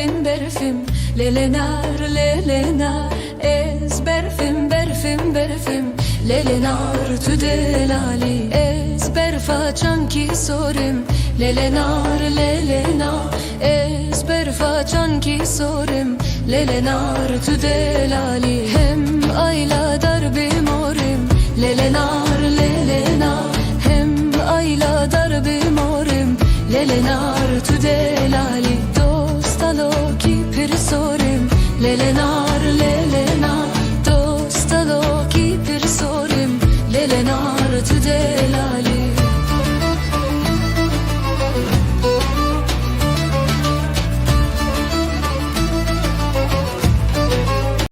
berfim lelenar lelenar ez berfim lelenar tu delali ez berfa çanki sorim lelenar ez berfa çanki sorim lelenar tu delali hem ayla darbi morim lelenar hem ayla darbi morim lelenar